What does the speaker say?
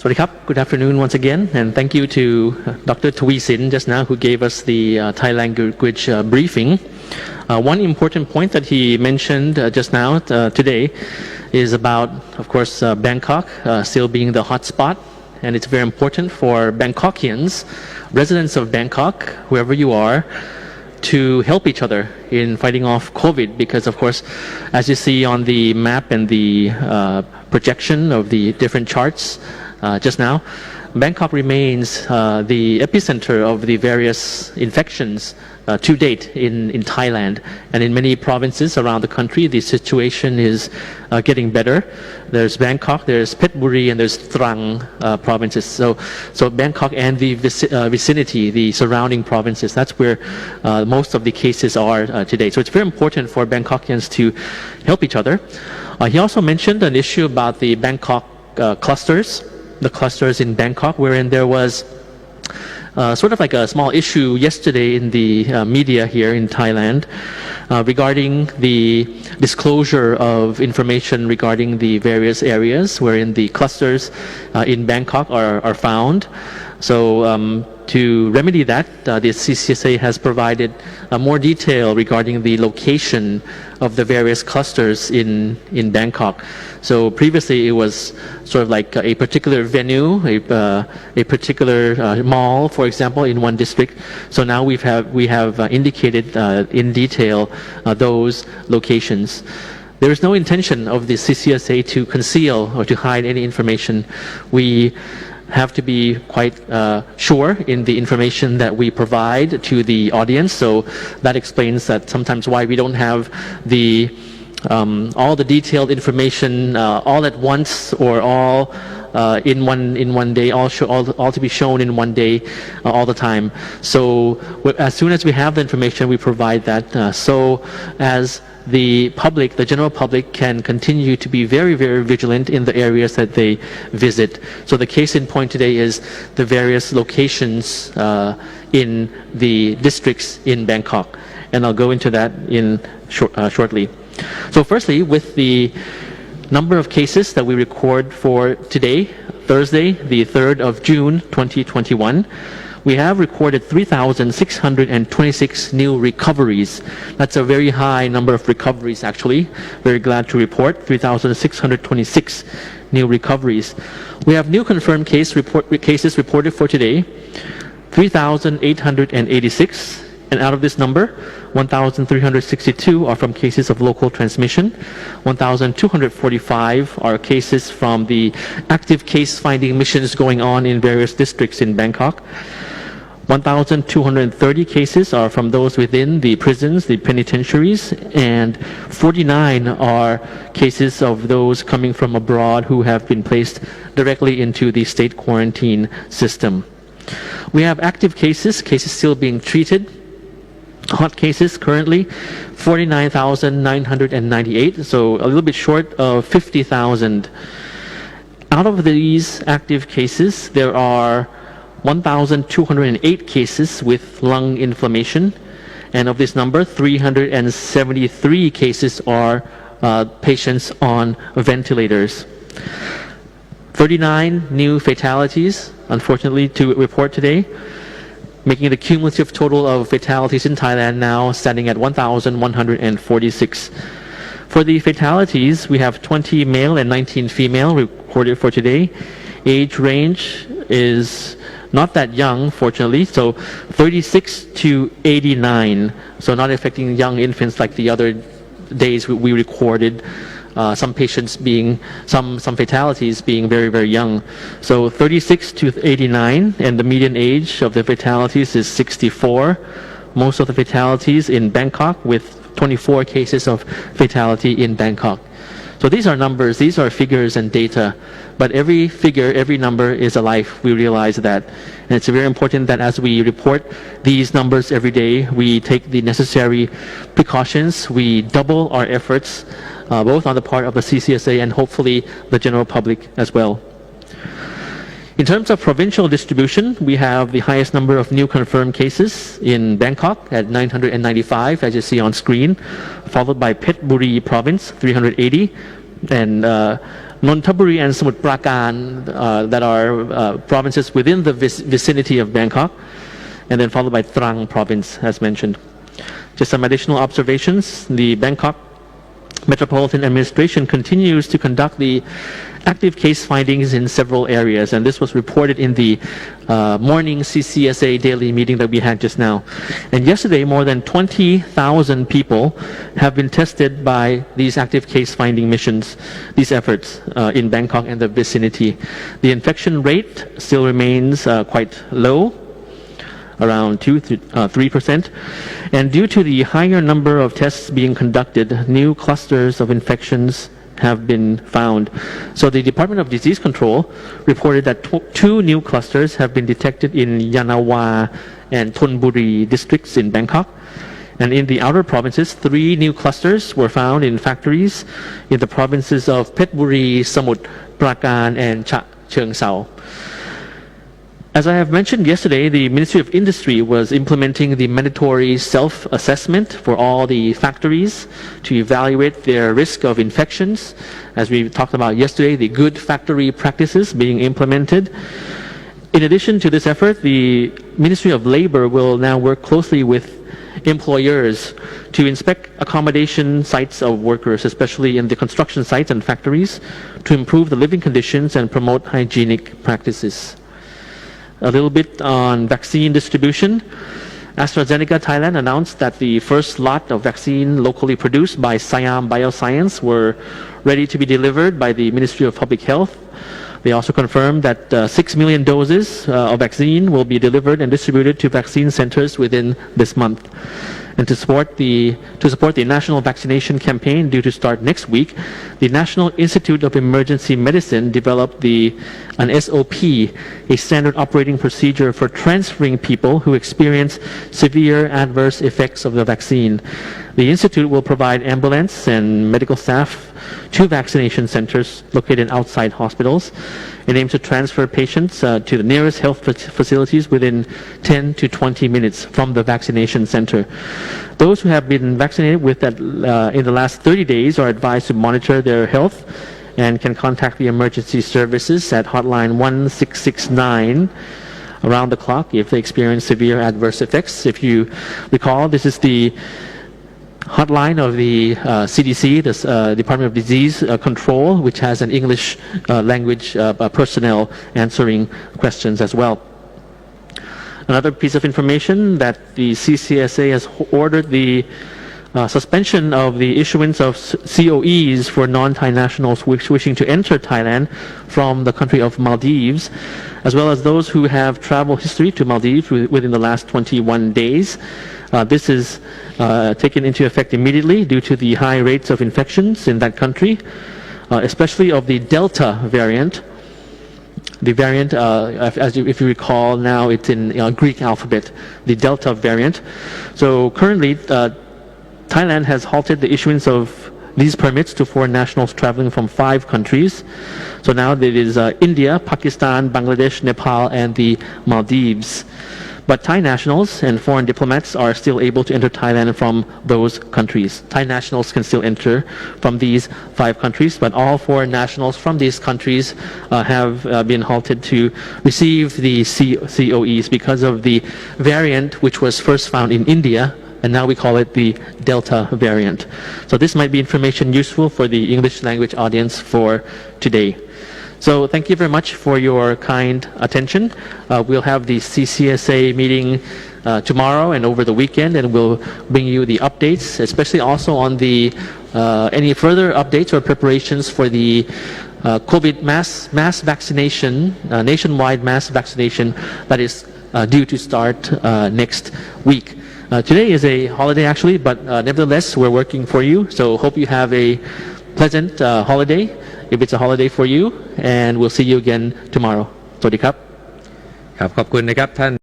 Swadikap, good afternoon once again, and thank you to Dr. Twisin just now who gave us the Thai language briefing. One important point that he mentioned just now today is about, of course, Bangkok still being the hot spot, and it's very important for Bangkokians, residents of Bangkok, whoever you are, to help each other in fighting off COVID because, of course, as you see on the map and the projection of the different charts just now, Bangkok remains the epicenter of the various infections to date in Thailand, and in many provinces around the country the situation is getting better. There's Bangkok, there's Phetchaburi, and there's Trang provinces. So Bangkok and the vicinity, the surrounding provinces, that's where most of the cases are today. So it's very important for Bangkokians to help each other. He also mentioned an issue about the Bangkok clusters, the clusters in Bangkok, wherein there was sort of like a small issue yesterday in the media here in Thailand regarding the disclosure of information regarding the various areas wherein the clusters in Bangkok are found. So to remedy that, the CCSA has provided more detail regarding the location of the various clusters in Bangkok. So previously it was sort of like a particular venue, a particular mall, for example, in one district. So now we have indicated in detail those locations. There is no intention of the CCSA to conceal or to hide any information. We have to be quite sure in the information that we provide to the audience. So that explains that sometimes why we don't have the all the detailed information all at once or all in one day, all to be shown in one day all the time. So as soon as we have the information, we provide that so as the public, the general public, can continue to be very, very vigilant in the areas that they visit. So the case in point today is the various locations in the districts in Bangkok, and I'll go into that in shortly. So firstly, with the number of cases that we record for today, Thursday, the 3rd of June, 2021, we have recorded 3,626 new recoveries. That's a very high number of recoveries, actually. Very glad to report 3,626 new recoveries. We have new confirmed cases reported for today, 3,886. And out of this number, 1,362 are from cases of local transmission. 1,245 are cases from the active case finding missions going on in various districts in Bangkok. 1,230 cases are from those within the prisons, the penitentiaries, and 49 are cases of those coming from abroad who have been placed directly into the state quarantine system. We have active cases still being treated. Hot cases currently 49,998, so a little bit short of 50,000. Out of these active cases, there are 1,208 cases with lung inflammation, and of this number, 373 cases are patients on ventilators. 39 new fatalities, unfortunately, to report today, making the cumulative total of fatalities in Thailand now standing at 1,146. For the fatalities, we have 20 male and 19 female recorded for today. Age range is not that young, fortunately, so 36 to 89, so not affecting young infants like the other days we recorded. Some patients being, some fatalities being very, very young. So 36 to 89, and the median age of the fatalities is 64. Most of the fatalities in Bangkok, with 24 cases of fatality in Bangkok. So these are numbers, these are figures and data, but every figure, every number is a life. We realize that. And it's very important that as we report these numbers every day, we take the necessary precautions, we double our efforts, both on the part of the CCSA and hopefully the general public as well. In terms of provincial distribution, we have the highest number of new confirmed cases in Bangkok at 995, as you see on screen, followed by Phetchaburi province, 380, and Nonthaburi and Samut Prakan that are provinces within the vicinity of Bangkok, and then followed by Trang province as mentioned. Just some additional observations. The Bangkok Metropolitan Administration continues to conduct the active case findings in several areas, and this was reported in the morning CCSA daily meeting that we had just now. And yesterday, more than 20,000 people have been tested by these active case finding missions, these efforts in Bangkok and the vicinity. The infection rate still remains quite low, around 3%. And due to the higher number of tests being conducted, new clusters of infections have been found. So the Department of Disease Control reported that two new clusters have been detected in Yanawa and Thonburi districts in Bangkok. And in the outer provinces, 3 new clusters were found in factories in the provinces of Phetchaburi, Samut Prakan, and Cha Cheong Sao. As I have mentioned yesterday, the Ministry of Industry was implementing the mandatory self-assessment for all the factories to evaluate their risk of infections. As we talked about yesterday, the good factory practices being implemented. In addition to this effort, the Ministry of Labor will now work closely with employers to inspect accommodation sites of workers, especially in the construction sites and factories, to improve the living conditions and promote hygienic practices. A little bit on vaccine distribution. AstraZeneca Thailand announced that the first lot of vaccine locally produced by Siam Bioscience were ready to be delivered by the Ministry of Public Health. They also confirmed that 6 million doses of vaccine will be delivered and distributed to vaccine centers within this month. And to support the national vaccination campaign due to start next week, the National Institute of Emergency Medicine developed an SOP, a standard operating procedure for transferring people who experience severe adverse effects of the vaccine. The institute will provide ambulance and medical staff to vaccination centers located outside hospitals. It aims to transfer patients to the nearest health facilities within 10 to 20 minutes from the vaccination center. Those who have been vaccinated with that in the last 30 days are advised to monitor their health and can contact the emergency services at hotline 1669 around the clock if they experience severe adverse effects. If you recall, this is the hotline of the CDC, the Department of Disease Control, which has an English language personnel answering questions as well. Another piece of information that the CCSA has ordered the suspension of the issuance of COEs for non-Thai nationals wishing to enter Thailand from the country of Maldives, as well as those who have travel history to Maldives within the last 21 days. This is taken into effect immediately due to the high rates of infections in that country, especially of the Delta variant. The variant, if you recall, now it's in Greek alphabet, the Delta variant. So currently, Thailand has halted the issuance of these permits to foreign nationals traveling from 5 countries. So now there is India, Pakistan, Bangladesh, Nepal, and the Maldives. But Thai nationals and foreign diplomats are still able to enter Thailand from those countries. Thai nationals can still enter from these 5 countries, but all foreign nationals from these countries have been halted to receive the COEs because of the variant which was first found in India, and now we call it the Delta variant. So this might be information useful for the English language audience for today. So thank you very much for your kind attention. We'll have the CCSA meeting tomorrow and over the weekend, and we'll bring you the updates, especially also on the any further updates or preparations for the COVID mass vaccination, nationwide mass vaccination that is due to start next week. Today is a holiday actually, but nevertheless we're working for you. So hope you have a pleasant holiday, if it's a holiday for you, and we'll see you again tomorrow. สวัสดีครับ ครับขอบคุณนะครับท่าน